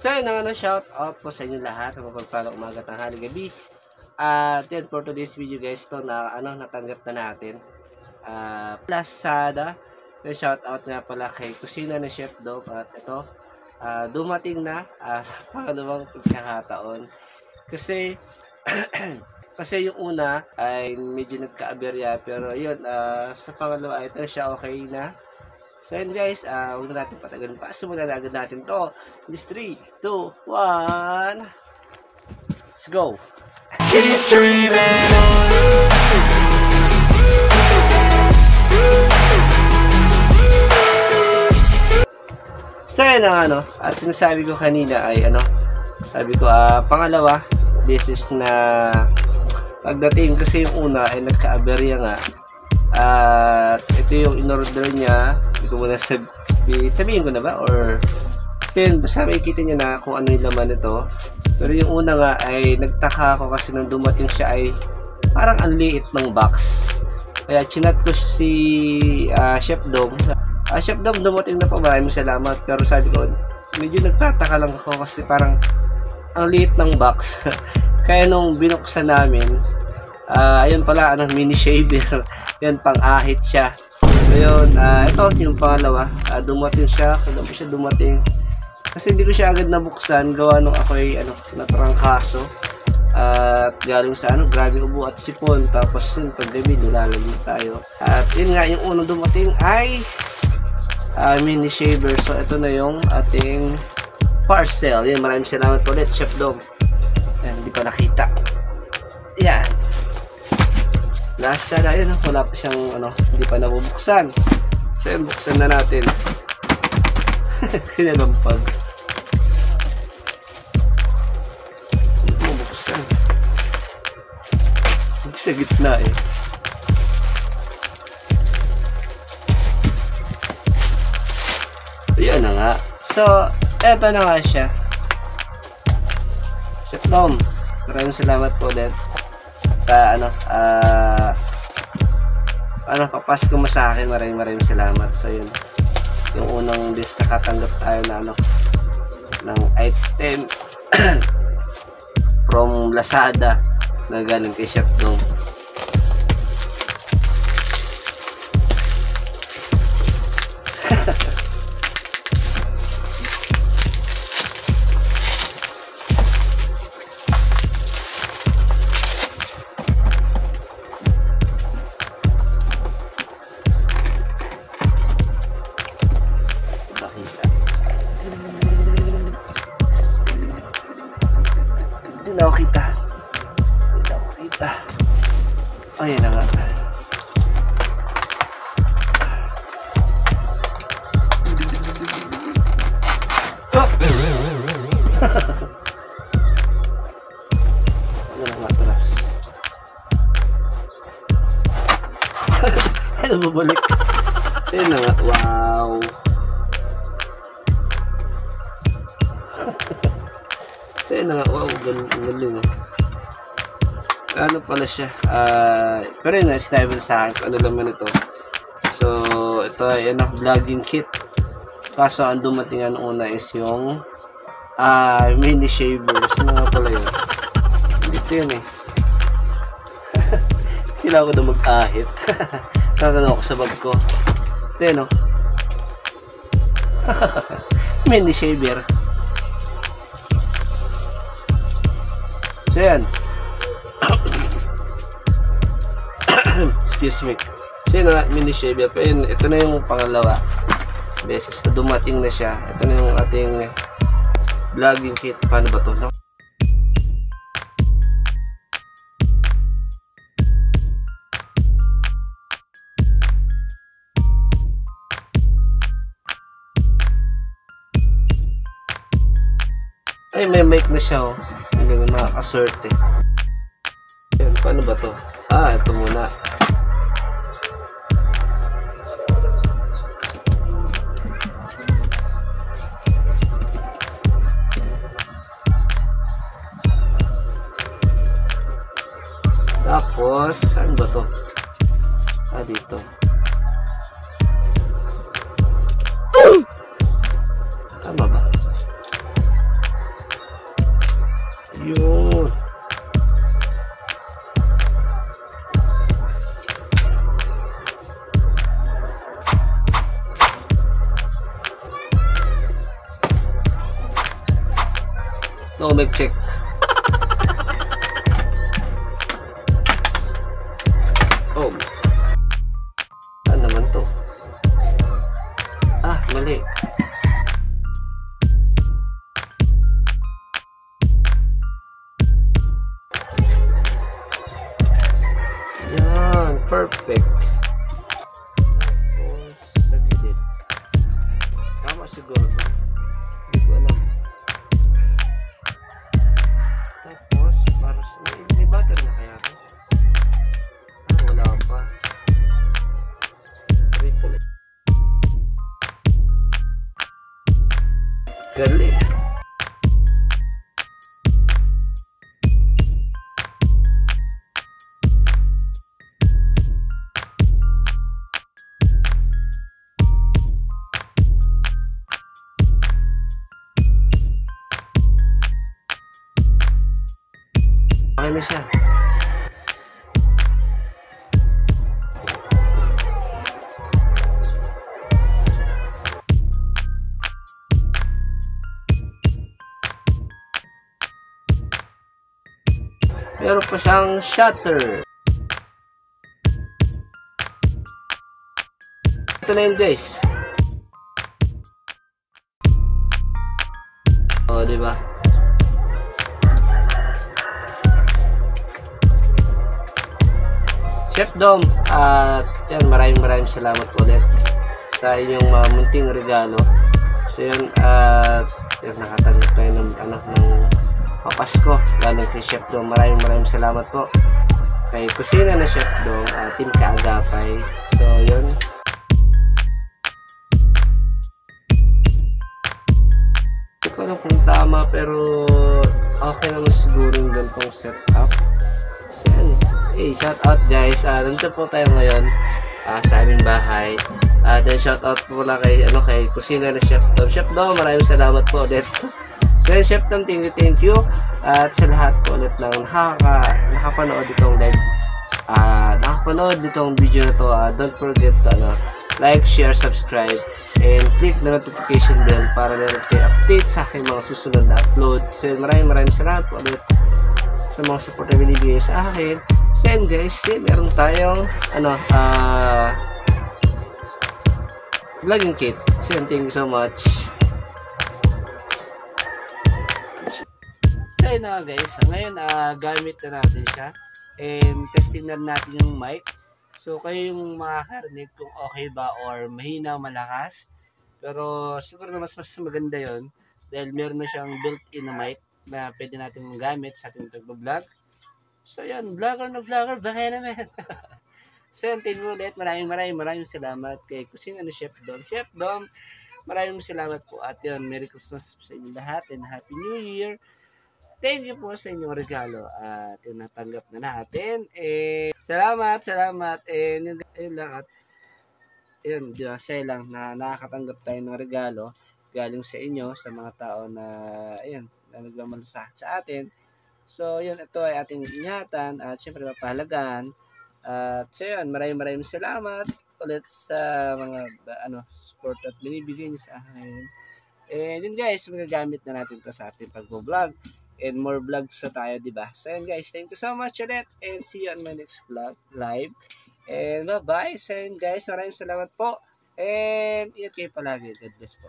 So yun ang shout out po sa inyo lahat sa mapagpalang umaga, tanghali, gabi. At yan, for today's video guys, ito na natanggap na natin. Lazada. May shout out nga pala kay Kusina ni Chef Dom. At ito, dumating na sa pangalawang pagkakataon. Kasi kasi yung una ay medyo nagka-aberya, pero yun, sa pangalawa ito siya okay na. So yun guys, huwag na natin patagalin pa. Simulan na agad natin to. Just 3, 2, 1. Let's go! Keep dreaming on. So yun ang at sinasabi ko kanina ay sabi ko pangalawa beses na pagdating, kasi yung una ay nagka-aberya nga. At ito yung in-order niya. Hindi ko muna sabihin ko na ba, or kasi basta makikita niya na kung ano yung laman nito. Pero yung una nga ay nagtaka ako kasi nang dumating siya ay parang ang liit ng box. Kaya chinat ko si Chef Dom. Chef Dom, dumating na po, maraming salamat. Pero sabi ko, medyo nagtataka lang ako kasi parang ang liit ng box. Kaya nung binuksan namin, ayun pala, mini shaver. Yan, pang-ahit siya. So yun, ito yung pangalawa. Dumating siya. Kailan po siya dumating? Kasi hindi ko siya agad nabuksan. Gawa nung ako'y natrangkaso. At galing sa grabe ubo at sipon. Tapos yun, paggabi, nilalagay tayo. At yun nga, yung unang dumating ay mini shaver. So ito na yung ating parcel. Yan, maraming salamat ulit, Chef Dom. Yan, hindi pa nakita. Yan. Lasa na yun, wala pa siyang hindi pa nabubuksan. So yun, buksan na natin. Kinalampag. Hindi mo buksan. Hindi sa gitna eh. Ayan na nga. So, eto na nga siya. Chef Dom, maraming salamat po ulit sa papasko mo sa akin. Maraming salamat. So yun, yung unang list nakatanggap tayo na ng item from Lazada na galing kay Chef Dom. Hindi na ako kita. Oh, yan na nga. Oh! Ano na matras? Ano bumalik? Yan na nga. Wow! So yun na nga, wow, galing. Ano pala siya, pero yun nga, sinabi sa akin kung ano naman ito. So, ito ay vlogging kit. Kaso ang dumating una is yung mini shaver. So nga pala yun. Ito yun eh. Kailangan ko na mag-ahit. Kakano ako sa bag ko. Ito yun o. Mini shaver. So yan. Excuse me. So yun na, mini shaver. Pero yun, ito na yung pangalawa beses na dumating na siya. Ito na yung ating vlogging kit. Paano ba ito? Ay, may mic na siya oh. Hanggang makakaswerte. Yan, paano ba to? Ito muna. Tapos, saan ba to? Dito. Tama ba? No, mag-check. Oh. Ano naman to? Ah, mali. Yan, perfect. Tapos, sa gilid. Tama siguro. Hindi ko alam. Tapos, para sa... May butter na kaya ito? Ah, wala pa. Triple. Galing. Okay na siya. Meron pa siyang shutter. Ito na yun, guys. O, diba? Chef Dom, at yan, maraming salamat ulit sa inyong munting regalo. So yun, at yan, nakatanggap tayo ng Pasko galing kay Chef Dom. Maraming salamat po kay Kusina na Chef Dom, Team Kaagapay. So yun, hindi ko alam kung tama, pero okay naman siguro yung ganitong setup. So yan, hey, shout out guys, nandito po tayo ngayon sa aming bahay. Then shout out po lang kay Kusina na Chef Dom. Chef Dom, maraming salamat po ulit. So Chef Dom, thank you. At sa lahat po ulit lang nakapanood itong live, nakapanood itong video na to, don't forget to like, share, subscribe, and click the notification bell para meron kayo update sa aking mga susunod na upload. So maraming salamat po ulit sa mga support na binibigay sa akin. So yun guys, meron tayong vlogging kit. So yun, thank you so much. So yun na guys, ngayon gamit na natin siya and testing na natin yung mic. So kayo yung makakarinig kung okay ba or mahina o malakas. Pero siguro na mas maganda yon dahil meron na siyang built-in na mic na pwede natin gamit sa ating pag-vlog. So yun, vlogger na vlogger, baka naman. So yun, thank you ulit. Maraming salamat kay Kusina na Chef Dom. Chef Dom, maraming salamat po. At yun, Merry Christmas sa inyo lahat and Happy New Year. Thank you po sa inyong regalo at yun, natanggap na natin. Salamat. And yun lang at yun, say lang na nakakatanggap tayo ng regalo galing sa inyo, sa mga tao na ayun, na nagmamalasakit sa atin. So yun, ito ay ating ingatan at syempre mapahalagaan. At so yun, maraming salamat ulit sa mga support at binibigay niyo sa akin. And yun guys, magagamit na natin to sa ating pag-vlog. And more vlogs sa tayo, diba? So yun guys, thank you so much ulit and see you on my next vlog live. And bye-bye. So yun guys, maraming salamat po. And ingat kayo palagi. God bless po.